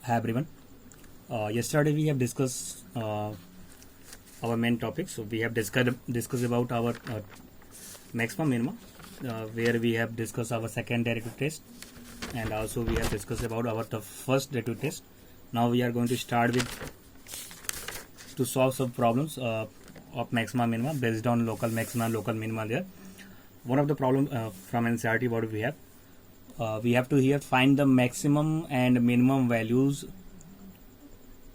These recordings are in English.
Hi everyone. Yesterday we have discussed our main topic. So we have discussed about our maximum minimum, where we have discussed our second derivative test, and also we have discussed about our the first derivative test. Now we are going to start with to solve some problems of maximum minima based on local maxima and local minima. There, one of the problem from NCERT what we have to here find the maximum and minimum values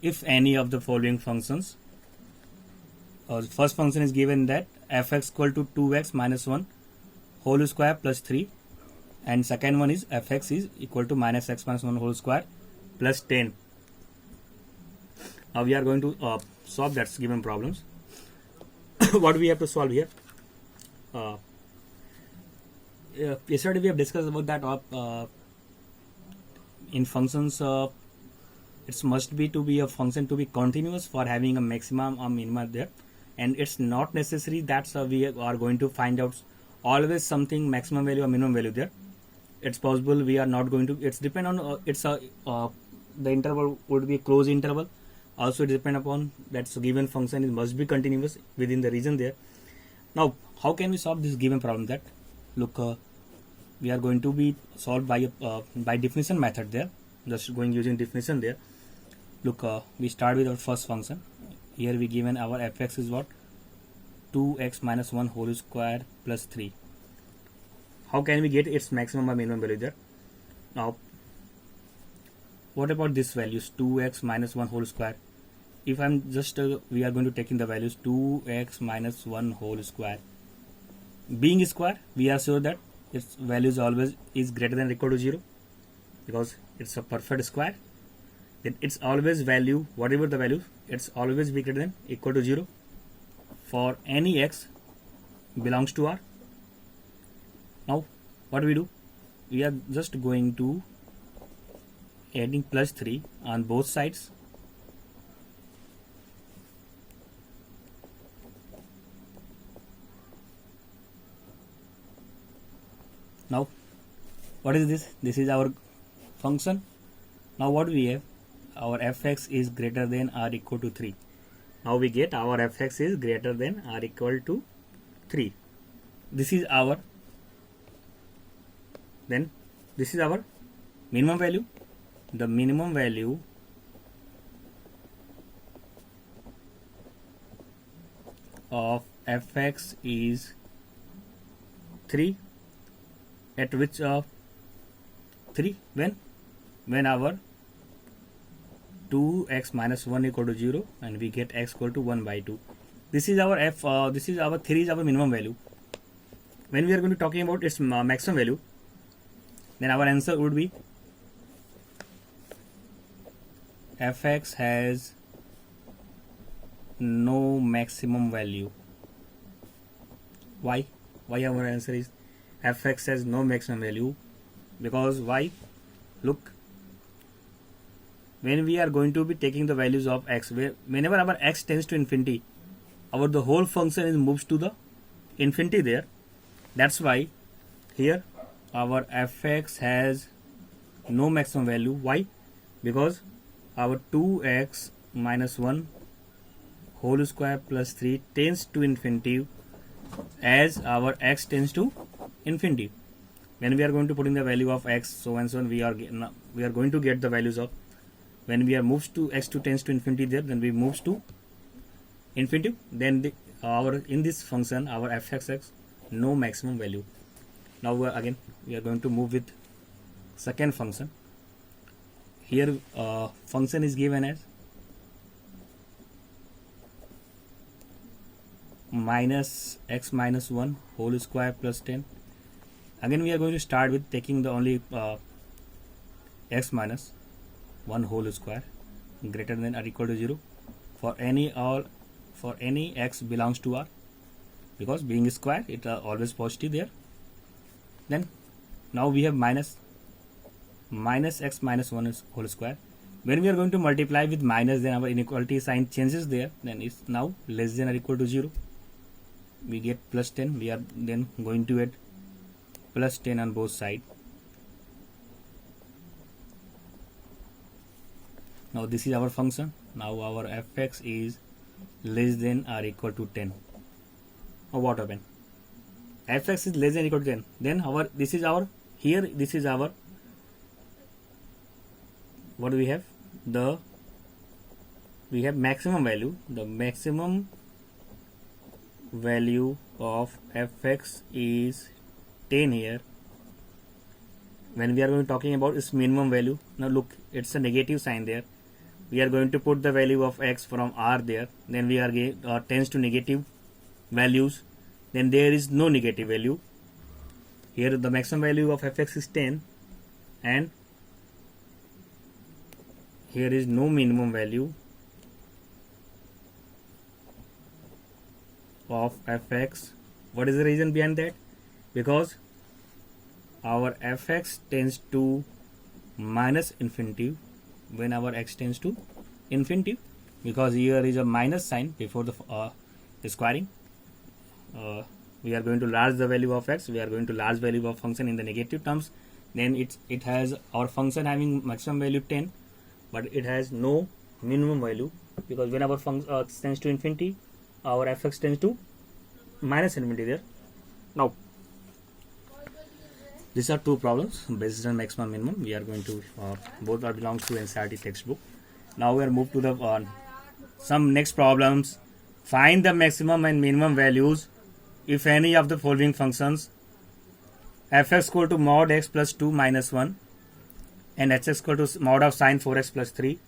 if any of the following functions. First function is given that fx equal to 2x minus 1 whole square plus 3, and second one is fx is equal to minus x minus 1 whole square plus 10. Now we are going to solve that given problems. What we have to solve here? Yesterday we have discussed about that in functions it must be to be a function to be continuous for having a maximum or minimum there, and it's not necessary that we are going to find out always something maximum value or minimum value there. It's possible we are not going to. It's depend on the interval would be a closed interval. Also it depend upon that given function it must be continuous within the region there. Now how can we solve this given problem? That look, we are going to be solved by definition method there. Just going using definition there. Look, we start with our first function. Here we given our fx is what? 2x minus 1 whole square plus 3. How can we get its maximum or minimum value there? Now, what about this values 2x minus 1 whole square? If I'm just we are going to take in the values 2x minus 1 whole square. Being square, we are sure that its values always is greater than or equal to 0, because it's a perfect square. Then it's always value, whatever the value, it's always be greater than or equal to 0 for any x belongs to R. Now what we do? We are just going to adding plus 3 on both sides. Now what is this? This is our function. Now what we have? Our fx is greater than or equal to 3. Now we get our fx is greater than or equal to 3. This is our, then this is our minimum value. The minimum value of fx is 3. At which of 3? When our 2x minus 1 equal to 0 and we get x equal to 1 by 2. This is our this is our 3 is our minimum value. When we are going to talking about its maximum value, then our answer would be fx has no maximum value. Why our answer is fx has no maximum value? Because why? Look, when we are going to be taking the values of x, whenever our x tends to infinity, the whole function is moves to the infinity there. That's why here our fx has no maximum value. Why? Because our 2x minus 1 whole square plus 3 tends to infinity as our x tends to infinity. When we are going to put in the value of x, so and so on, we are going to get the values of, when we are moves to x to tends to infinity there, then we moves to infinity. Then in this function our fx has no maximum value. Now again we are going to move with second function. Here function is given as minus x minus 1 whole square plus 10. Again we are going to start with taking the only x minus 1 whole square greater than or equal to 0 for any x belongs to R, because being square it always positive there. Then now we have minus x minus 1 whole square. When we are going to multiply with minus, then our inequality sign changes there, then it's now less than or equal to 0. We get plus 10. We are then going to add plus 10 on both sides. Now this is our function. Now our fx is less than or equal to 10. Now what happened? Fx is less than or equal to 10. Then this is our what do we have? We have maximum value. The maximum value of fx is 10 here. When we are going to talking about its minimum value, now look, it's a negative sign there. We are going to put the value of x from r there. Then we are tends to negative values. Then there is no negative value. Here the maximum value of fx is 10, and here is no minimum value of fx. What is the reason behind that? Because our fx tends to minus infinity when our x tends to infinity, because here is a minus sign before the squaring. We are going to large the value of x, we are going to large value of function in the negative terms. Then it has our function having maximum value 10, but it has no minimum value, because when our function tends to infinity, our fx tends to minus infinity there. Now these are two problems based on maximum minimum. We are going to both are belongs to NCERT textbook. Now we are moved to the some next problems. Find the maximum and minimum values if any of the following functions: fx equal to mod x plus 2 minus 1 and hx equal to mod of sine 4x plus 3.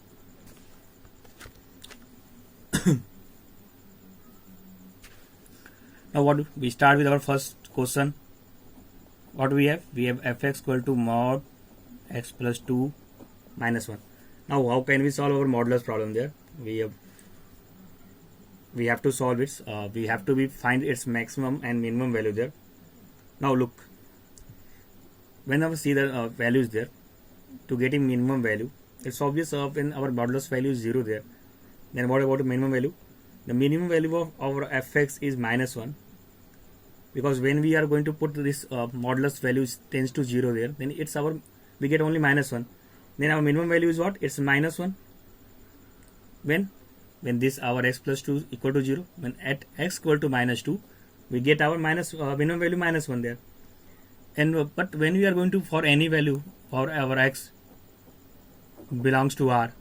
Now what we start with our first question. What we have? We have fx equal to mod x plus 2 minus 1. Now how can we solve our modulus problem there? We have to solve it. We have to find its maximum and minimum value there. Now look, whenever see the values there, to getting minimum value, it's obvious when our modulus value is 0 there. Then what about the minimum value? The minimum value of our fx is minus 1, because when we are going to put this modulus value tends to 0 there, then we get only minus 1. Then our minimum value is what? It's minus 1. When this our x plus 2 equal to 0, when at x equal to minus 2, we get our minimum value minus 1 there. And but when we are going to, for any value for our x belongs to r,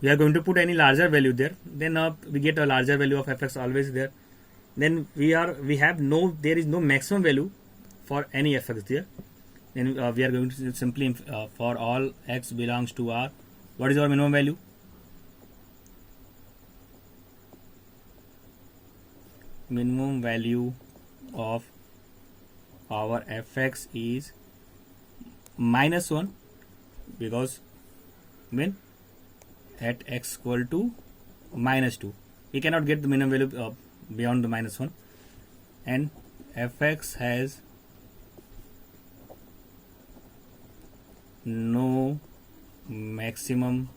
we are going to put any larger value there, then we get a larger value of fx always there. Then there is no maximum value for any fx there. Then we are going to simply for all x belongs to r, what is our minimum value? Minimum value of our fx is minus 1, because when at x equal to minus 2, we cannot get the minimum value beyond the minus 1, and fx has no maximum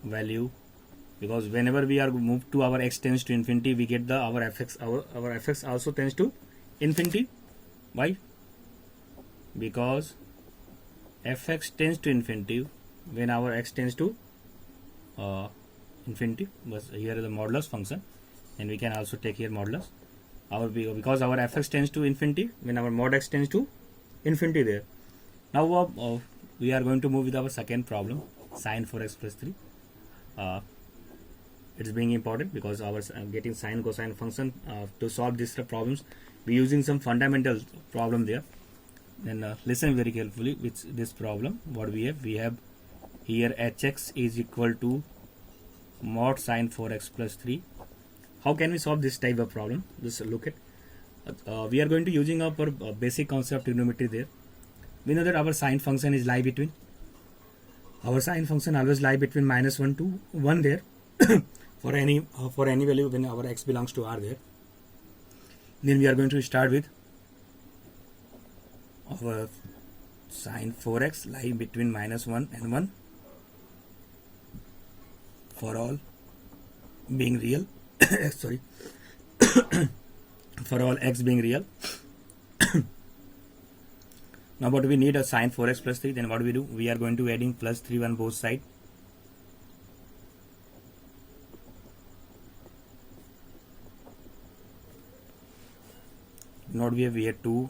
value, because whenever we are moved to our x tends to infinity, we get our fx also tends to infinity. Why? Because fx tends to infinity when our x tends to infinity. But here is the modulus function, and we can also take here modulus. Because our fx tends to infinity when our mod x tends to infinity there. Now we are going to move with our second problem, sine 4x plus 3. It's being important because our getting sine cosine function to solve these problems, we using some fundamental problem there. Then listen very carefully with this problem. What we have here hx is equal to mod sine 4x plus 3. How can we solve this type of problem? Just look at we are going to using our basic concept of trigonometry there. We know that our sine function is lie between always lie between minus 1 to 1 there for any value when our x belongs to r there. Then we are going to start with our sine 4x lie between minus 1 and 1 for all being real. Sorry. For all x being real. Now what we need a sine 4x plus 3. Then what we do? We are going to adding plus 3 on both sides. not we have 2.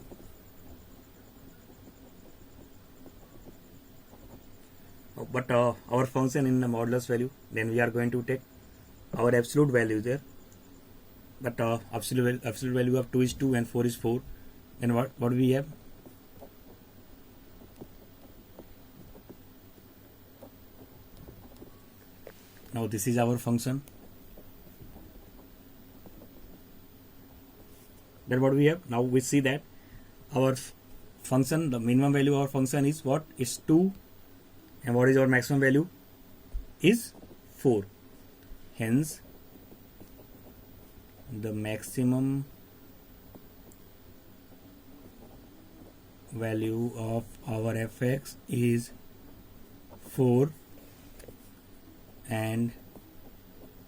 But our function in the modulus value, then we are going to take our absolute value there. But absolute value of 2 is 2 and 4 is 4. Then what we have? Now this is our function. Then what we have? Now we see that our function, the minimum value of our function is what? Is 2. And what is our maximum value? Is 4. Hence, the maximum value of our fx is 4 and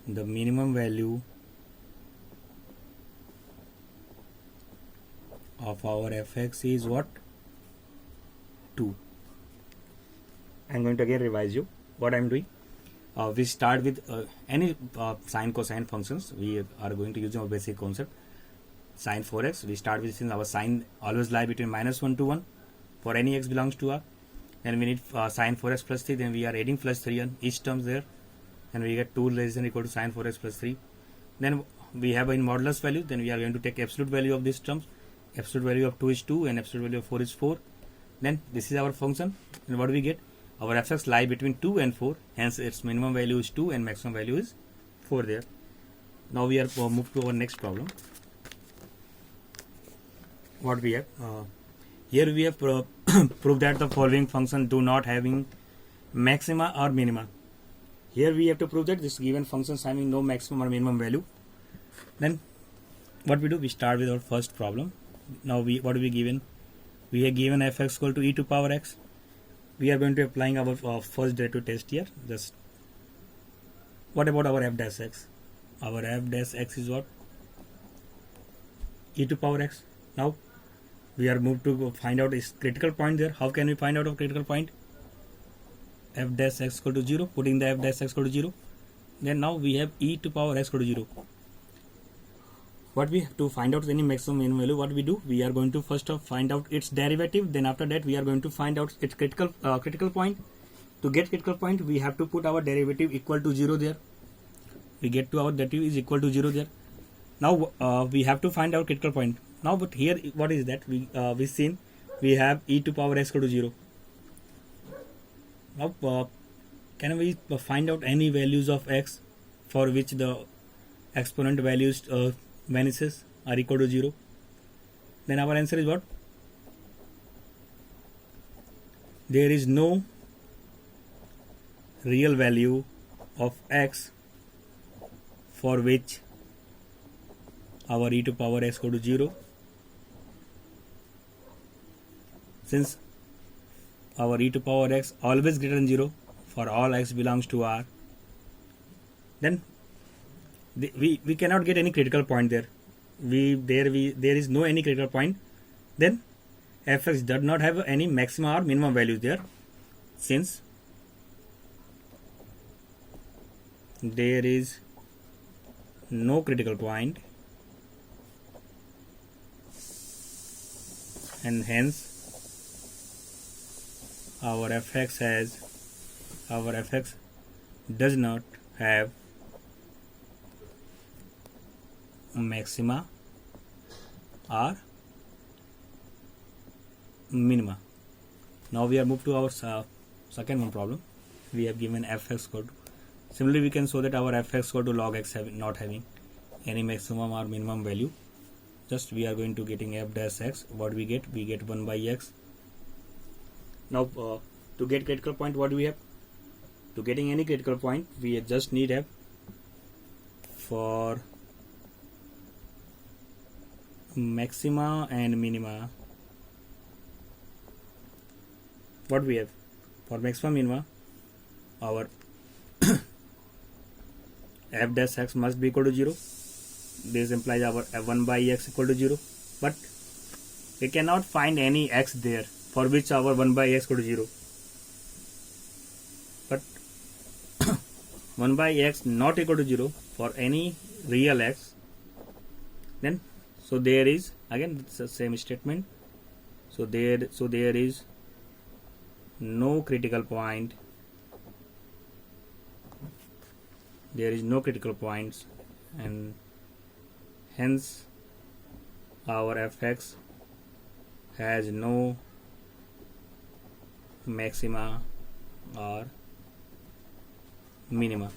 the minimum value of our fx is what? 2. I'm going to again revise you what I'm doing. We start with any sine cosine functions. We are going to use our basic concept sine 4x. We start with, since our sine always lie between -1 to 1 for any x belongs to R. Then we need sine 4x plus 3. Then we are adding plus 3 on each terms there, and we get 2 less than or equal to sine 4x plus 3. Then we have in modulus value. Then we are going to take absolute value of these terms. Absolute value of 2 is 2 and absolute value of 4 is 4. Then this is our function, and what do we get? Our fx lie between 2 and 4, hence its minimum value is 2 and maximum value is 4 there. Now we are moved to our next problem. What we have? Here we have proved that the following function do not having maxima or minima. Here we have to prove that this given function is having no maximum or minimum value. Then what we do? We start with our first problem. Now what we given? We have given fx equal to e to power x. We are going to applying our first derivative test here. Just what about our f dash x? Our f dash x is what? E to power x. Now we are moved to find out its critical point there. How can we find out a critical point? F dash x equal to 0. Putting the f dash x equal to 0. Then now we have e to power x equal to 0. What we have to find out any maximum minimum value, what we do? We are going to first find out its derivative. Then after that we are going to find out its critical point. To get critical point, we have to put our derivative equal to 0 there. We get to our derivative is equal to 0 there. Now we have to find out critical point. Now but here what is that? We seen we have e to power x equal to 0. Now can we find out any values of x for which the exponent values vanishes are equal to 0? Then our answer is what? There is no real value of x for which our e to power x equal to 0. Since our e to power x always greater than 0 for all x belongs to R, then we cannot get any critical point there. There is no any critical point. Then fx does not have any maximum or minimum values there, since there is no critical point, and hence our fx does not have maxima or minima. Now we are moved to our second one problem. We have given fx equal to, similarly we can show that our fx equal to log x not having any maximum or minimum value. Just we are going to getting f dash x. What we get? We get 1 by x. Now to get critical point, what do we have? To getting any critical point, we just need f for maxima and minima. What we have for maxima minima, our f dash x must be equal to 0. This implies our f1 by x equal to 0, but we cannot find any x there for which our 1 by x equal to 0. But 1 by x not equal to 0 for any real x, then So there is, again it's the same statement, so there is no critical point, there is no critical points, and hence our fx has no maxima or minima.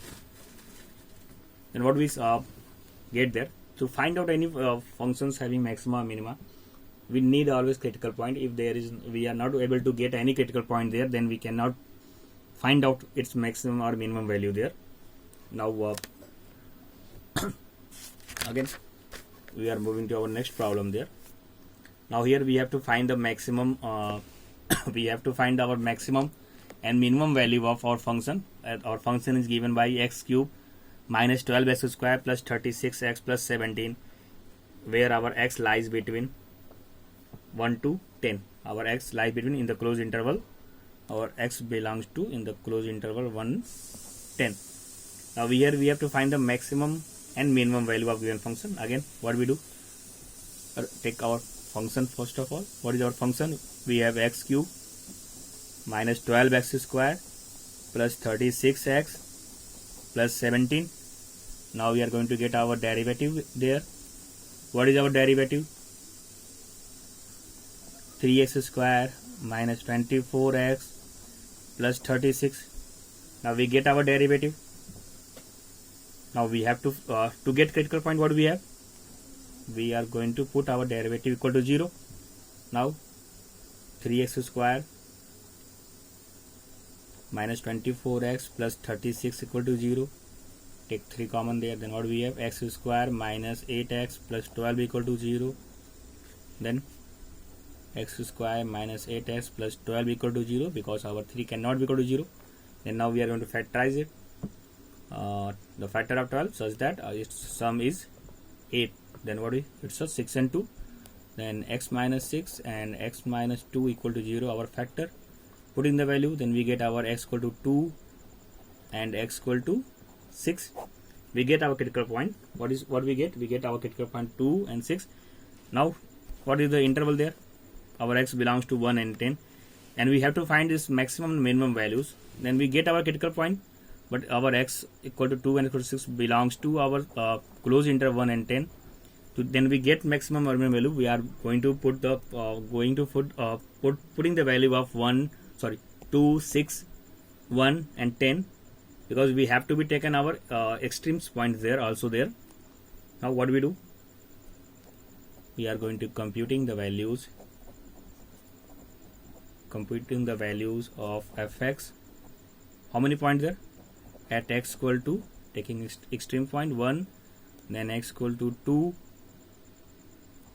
Then what we get there, to find out any functions having maxima or minima, we need always critical point. If there is, we are not able to get any critical point there, then we cannot find out its maximum or minimum value there. Now again we are moving to our next problem there. Now here we have to find the maximum we have to find our maximum and minimum value of our function. Our function is given by x cube minus 12x square plus 36x plus 17, where our x lies between 1 to 10. Our x lies between in the closed interval, our x belongs to in the closed interval 1 10. Now here we have to find the maximum and minimum value of given function. Again what we do, take our function first of all. What is our function? We have x cube minus 12x square plus 36x plus 17. Now we are going to get our derivative there. What is our derivative? 3x square minus 24x plus 36. Now we get our derivative. Now we have to get critical point, what we have? We are going to put our derivative equal to 0. Now 3x square minus 24x plus 36 equal to 0. Take 3 common there. Then what we have? X square minus 8x plus 12 equal to 0. Then x square minus 8x plus 12 equal to 0, because our 3 cannot be equal to 0. Then now we are going to factorize it. The factor of 12 such that its sum is 8. Then what is it's a 6 and 2. Then x minus 6 and x minus 2 equal to 0, our factor. Putting the value, then we get our x equal to 2 and x equal to 6. We get our critical point. What we get? We get our critical point 2 and 6. Now what is the interval there? Our x belongs to 1 and 10, and we have to find this maximum and minimum values. Then we get our critical point, but our x equal to 2 and equal to 6 belongs to our closed interval 1 and 10. So then we get maximum or minimum value. We are going to put the putting the value of 2, 6, 1 and 10, because we have to be taken our extremes points there also there. Now what we do? We are going to computing the values of fx. How many points there? At x equal to, taking extreme point 1, then x equal to 2,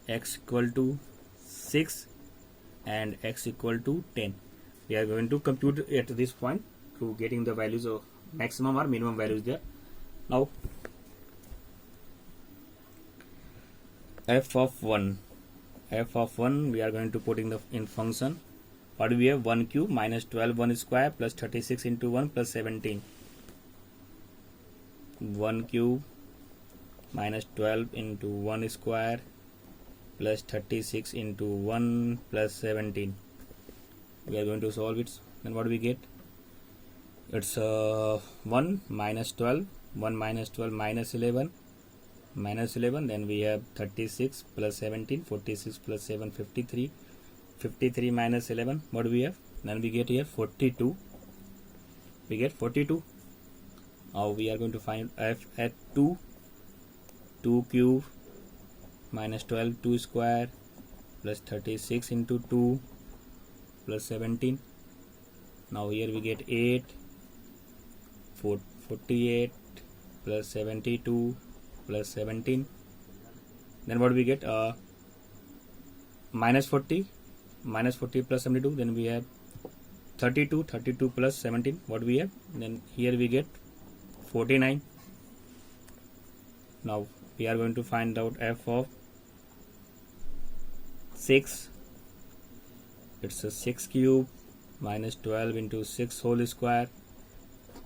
x equal to 6 and x equal to 10. We are going to compute at this point to getting the values of maximum or minimum values there. Now f of 1 we are going to put in function. What do we have? 1 cube minus 12 1 square plus 36 into 1 plus 17. 1 cube minus 12 into 1 square plus 36 into 1 plus 17. We are going to solve it. Then what do we get? It's 1 minus 12, 1 minus 12 minus 11, then we have 36 plus 17, 46 plus 7, 53, 53 minus 11, what do we have? Then we get here 42. We get 42. Now we are going to find f at 2 cube minus 12 2 square plus 36 into 2 plus 17. Now here we get 8, 48 plus 72 plus 17. Then what do we get? Minus 40 plus 72. Then we have 32 plus 17. What we have? Then here we get 49. Now we are going to find out f of 6. It's a 6 cube minus 12 into 6 whole square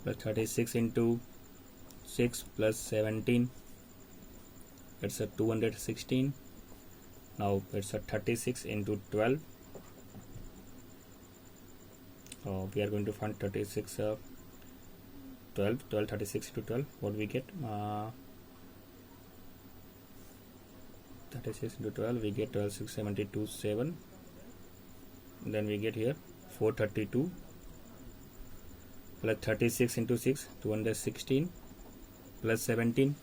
plus 36 into 6 plus 17. It's a 216. Now it's a 36 into 12. We are going to find 36 12 36 into 12. What we get? 36 into 12, we get 12 6 72 7. Then we get here 432 plus 36 into 6 216 plus 17.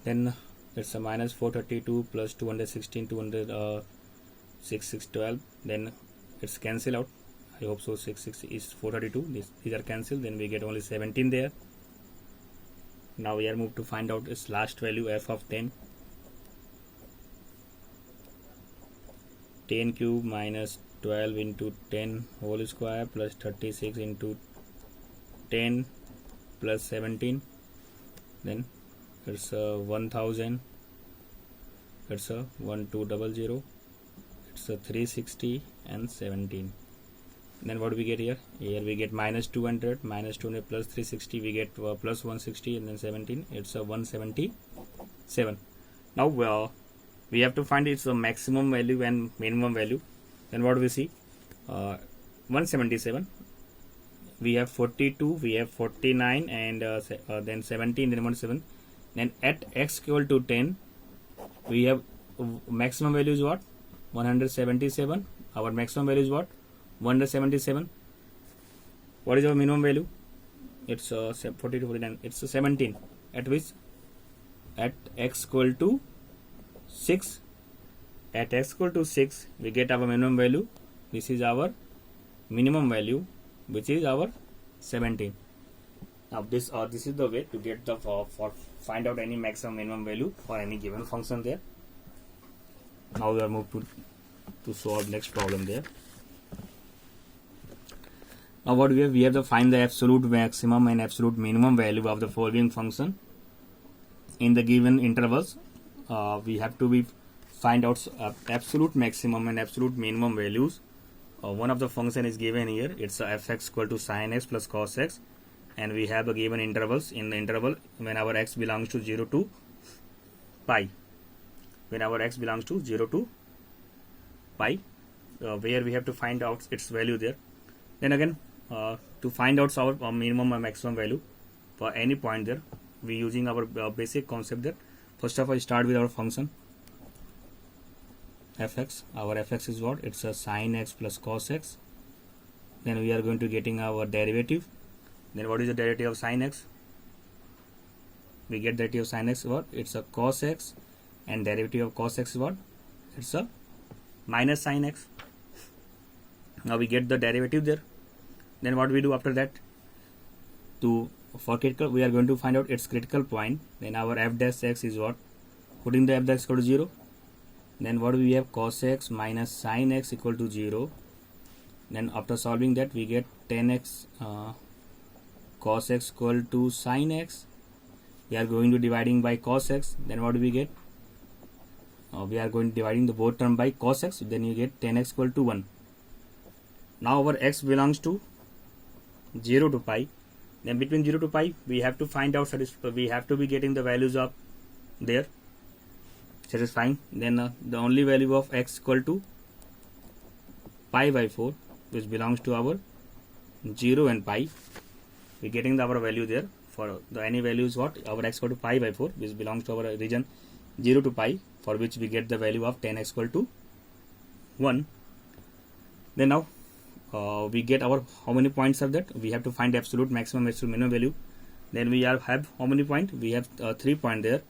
Then it's a minus 432 plus 216 6 6 12. Then it's cancel out. I hope so. 6 6 is 432. These are cancelled. Then we get only 17 there. Now we are moved to find out its last value, f of 10. 10 cube minus 12 into 10 whole square plus 36 into 10 plus 17. Then it's a 1000. It's a 1200. It's a 360 and 17. Then what we get here? Here we get minus 200 plus 360, we get plus 160, and then 17. It's a 177. Now we have to find its maximum value and minimum value. Then what we see? 177. We have 42, we have 49, and then 17, then 17. Then at x equal to 10, we have maximum value is what? 177. Our maximum value is what? 177. What is our minimum value? It's 42, 49. It's 17. At which? At x equal to 6. At x equal to 6, we get our minimum value. This is our minimum value, which is our 17. Now this is the way to get the for find out any maximum minimum value for any given function there. Now we are moved to solve next problem there. Now what we have to find the absolute maximum and absolute minimum value of the following function in the given intervals. We have to find out absolute maximum and absolute minimum values. One of the function is given here. It's fx equal to sin x plus cos x, and we have a given intervals. In the interval when our x belongs to 0 to pi, when our x belongs to 0 to pi, where we have to find out its value there. Then again, to find out our minimum and maximum value for any point there, we using our basic concept there. First of all, start with our function fx. Our fx is what? It's a sin x plus cos x. Then we are going to getting our derivative. Then what is the derivative of sin x? We get derivative of sin x what? It's a cos x, and derivative of cos x is what? It's a minus sin x. Now we get the derivative there. Then what we do after that? For critical, we are going to find out its critical point. Then our f dash x is what? Putting the f dash equal to 0. Then what we have? Cos x minus sin x equal to 0. Then after solving that, we get 10x cos x equal to sin x. We are going to dividing by cos x. Then what do we get? We are going to dividing the both term by cos x. Then you get 10x equal to 1. Now our x belongs to 0 to pi. Then between 0 to pi, we have to find out, we have to be getting the values of there satisfying. Then the only value of x equal to pi by 4, which belongs to our 0 and pi. We getting our value there for the any values what? Our x equal to pi by 4, which belongs to our region 0 to pi, for which we get the value of 10x equal to 1. Then now we get our how many points are that? We have to find absolute maximum, absolute minimum value. Then we have how many points? We have 3 points there: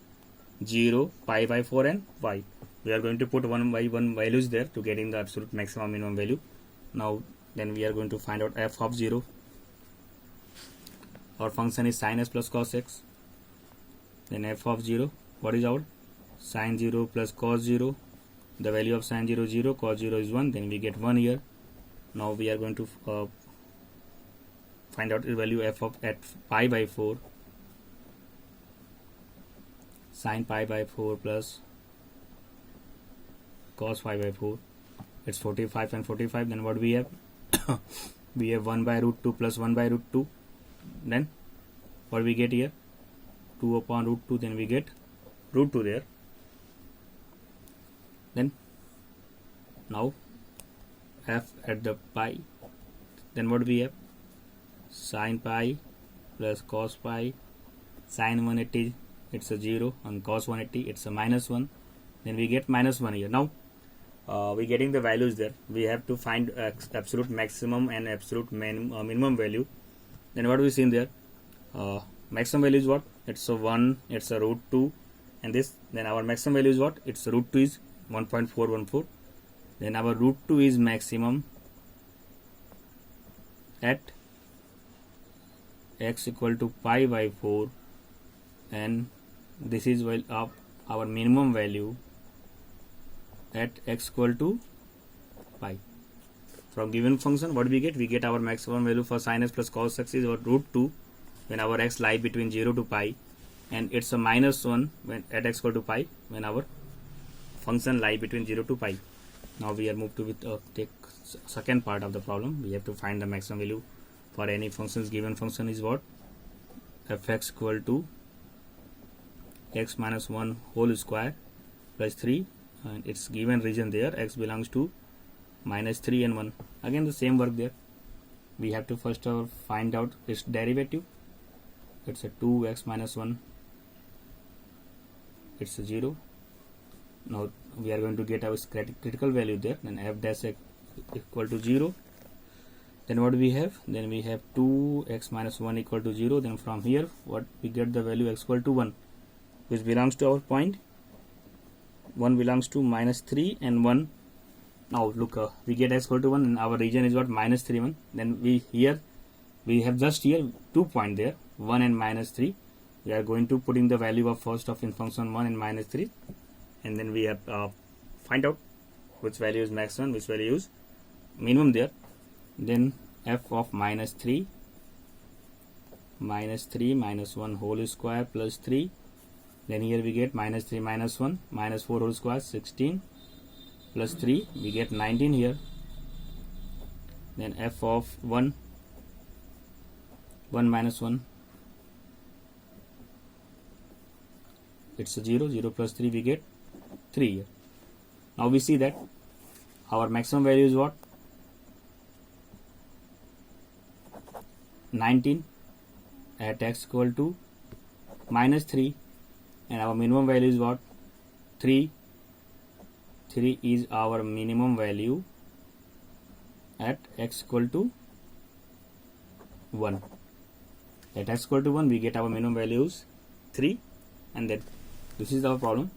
0, pi by 4, and y. We are going to put one by one values there to getting the absolute maximum minimum value. Now then we are going to find out f of 0. Our function is sin x plus cos x. Then f of 0, what is our? Sin 0 plus cos 0. The value of sin 0 is 0, cos 0 is 1. Then we get 1 here. Now we are going to find out the value f of at pi by 4. Sin pi by 4 plus cos pi by 4. It's 45 and 45. Then what we have? We have 1 by root 2 plus 1 by root 2. Then what we get here? 2 upon root 2. Then we get root 2 there. Then now f at the pi, then what we have, sin pi plus cos pi, sin 180 it's a 0 and cos 180 it's a minus 1, then we get minus 1 here. Now we getting the values there. We have to find absolute maximum and absolute minimum value. Then what we see in there, maximum value is what, it's a 1, it's a root 2, and this, then our maximum value is what, it's root 2 is 1.414, then our root 2 is maximum at x equal to pi by 4, and this is well of our minimum value at x equal to pi. From given function, what we get? We get our maximum value for sin x plus cos x is root 2 when our x lie between 0 to pi, and it's a minus 1 when at x equal to pi when our function lie between 0 to pi. Now we are moved to take second part of the problem. We have to find the maximum value for any functions. Given function is what, fx equal to x minus 1 whole square plus 3, and its given region there x belongs to minus 3 and 1. Again the same work there. We have to first find out its derivative. It's a 2x minus 1, it's a 0. Now we are going to get our critical value there, then f dash x equal to 0. Then what we have, then we have 2x minus 1 equal to 0. Then from here what we get, the value x equal to 1, which belongs to our point. 1 belongs to minus 3 and 1. Now look, we get x equal to 1 and our region is what, minus 3 1. Then we have just here 2 points there, 1 and minus 3. We are going to putting the value of first of in function 1 and minus 3, and then we have find out which value is maximum, which value is minimum there. Then f of minus 3 minus 1 whole square plus 3, then here we get minus 3 minus 1 minus 4 whole square 16 plus 3, we get 19 here. Then f of 1 minus 1, it's a 0, 0 plus 3, we get 3 here. Now we see that our maximum value is what, 19 at x equal to minus 3, and our minimum value is what, 3. 3 is our minimum value at x equal to 1. At x equal to 1 we get our minimum values 3, and then this is our problem.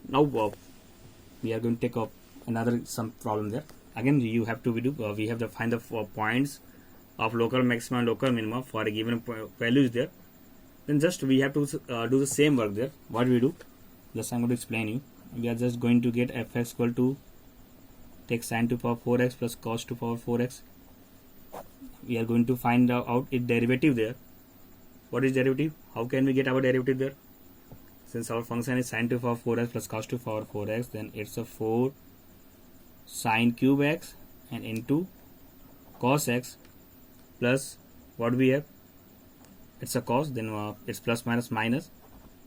Now we are going to take up another some problem there. Again you have to we have to find the points of local maximum and local minimum for a given values there. Then just we have to do the same work there. What we do, just I'm going to explain you. We are just going to get fx equal to, take sin to power 4x plus cos to power 4x. We are going to find out its derivative there. What is derivative? How can we get our derivative there? Since our function is sin to power 4x plus cos to power 4x, then it's a 4 sin cube x and into cos x plus what we have, it's a cos, then it's plus minus minus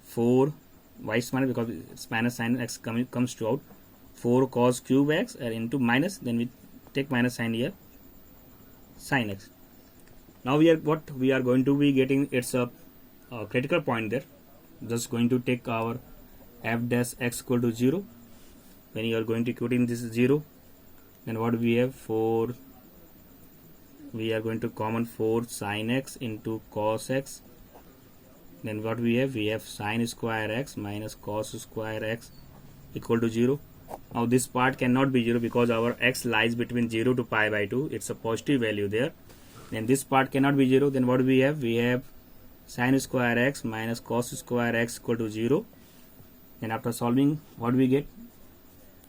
4 vice minus, because it's minus sin x comes to out 4 cos cube x and into minus, then we take minus sign here, sin x. Now we are going to be getting, it's a critical point there. Just going to take our f dash x equal to 0. When you are going to put in this 0, then what we have, 4, we are going to common 4 sin x into cos x. Then what we have sin square x minus cos square x equal to 0. Now this part cannot be 0 because our x lies between 0 to pi by 2. It's a positive value there. Then this part cannot be 0. Then what we have sin square x minus cos square x equal to 0. Then after solving, what we get?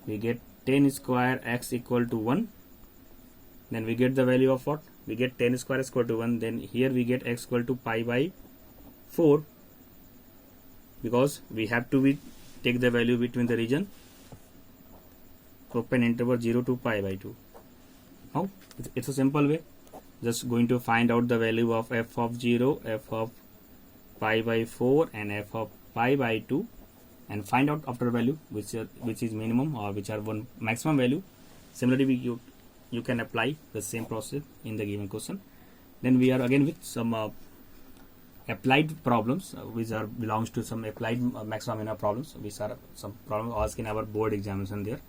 We get tan square x equal to 1. Then we get the value of what? We get tan square x equal to 1. Then here we get x equal to pi by 4, because we have to take the value between the region open interval 0 to pi by 2. Now it's a simple way. Just going to find out the value of f of 0, f of pi by 4 and f of pi by 2, and find out after value which is minimum or which are one maximum value. Similarly, you can apply the same process in the given question. Then we are again with some applied problems which are belongs to some applied maximum minimum problems, which are some problems asked in our board examination there.